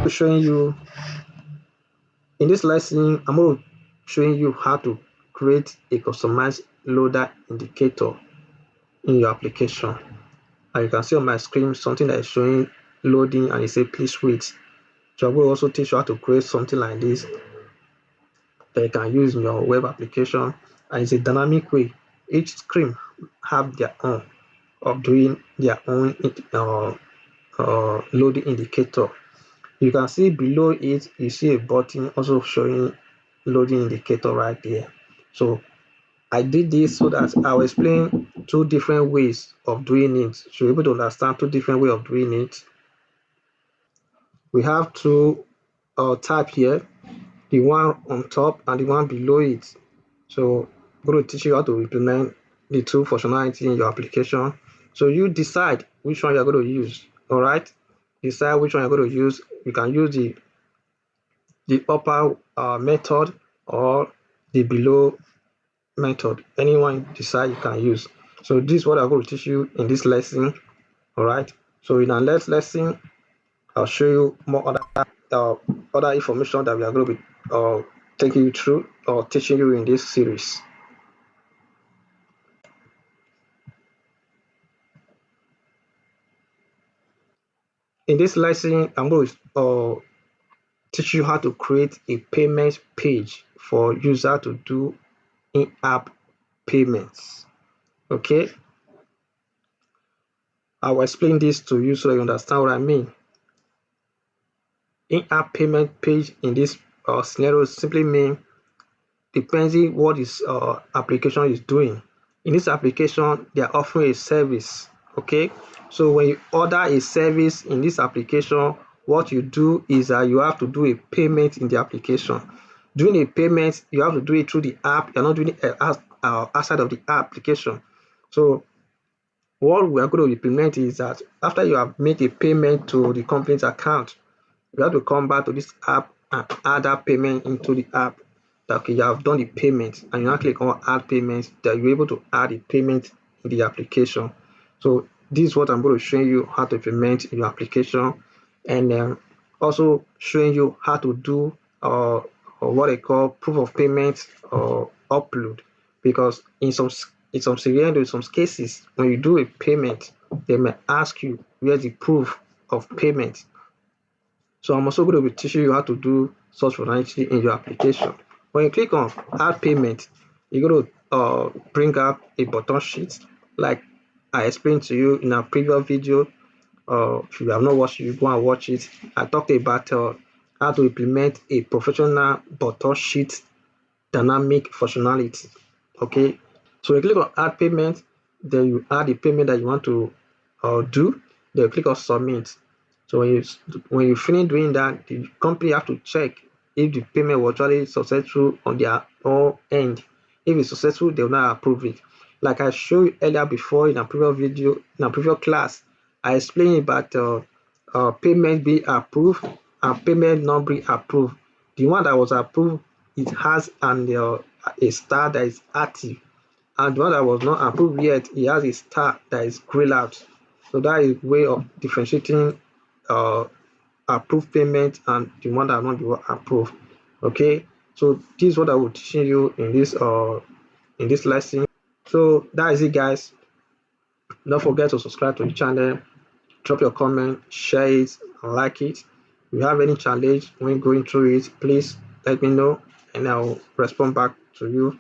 showing you in this lesson, I'm going to showing you how to create a customized loader indicator in your application. And you can see on my screen something that is showing loading and it says please wait. So I will also teach you how to create something like this that you can use in your web application, and it's a dynamic way. Each screen have their own of doing their own loading indicator. You can see below it, you see a button also showing loading indicator right there. So I did this so that I'll explain two different ways of doing it. So you're able to understand two different ways of doing it. We have two tab here, the one on top and the one below it. So I'm going to teach you how to implement the two functionality in your application. So you decide which one you're going to use. All right, decide which one you're going to use. You can use the upper method or the below method. Anyone you decide you can use. So this is what I'm going to teach you in this lesson. All right. So in our next lesson, I'll show you more other information that we are going to be taking you through or teaching you in this series. In this lesson, I'm going to teach you how to create a payment page for user to do in-app payments. Okay, I will explain this to you so you understand what I mean. In-app payment page in this scenario simply mean depending what this application is doing. In this application, they are offering a service. Okay, so when you order a service in this application, what you do is you have to do a payment in the application. Doing a payment, you have to do it through the app. You're not doing it outside of the application. So what we are going to implement is that after you have made a payment to the company's account, you have to come back to this app and add that payment into the app. Okay, you have done the payment and you now click on add payments, that you're able to add a payment in the application. So this is what I'm going to show you how to implement in your application, and also showing you how to do what I call proof of payment or upload, because in some scenarios, in some cases, when you do a payment, they may ask you where's the proof of payment. So I'm also going to be teaching you how to do such functionality in your application. When you click on add payment, you're going to bring up a button sheet like I explained to you in a previous video. If you have not watched it, you go and watch it. I talked about how to implement a professional button sheet dynamic functionality. Okay, so you click on add payment, then you add the payment that you want to do, then you click on submit. So when you finish doing that, the company have to check if the payment was actually successful on their own end. If it's successful, they will not approve it. Like I showed you earlier before in a previous video, in a previous class, I explained about payment being approved and payment not being approved. The one that was approved, it has a star that is active, and the one that was not approved yet, it has a star that is grayed out. So that is way of differentiating uh, approved payment and the one that not be approved. Okay, so this is what I will teach you in this lesson. So that is it, guys. Don't forget to subscribe to the channel, drop your comment, share it, and like it. If you have any challenge when going through it, please let me know and I'll respond back to you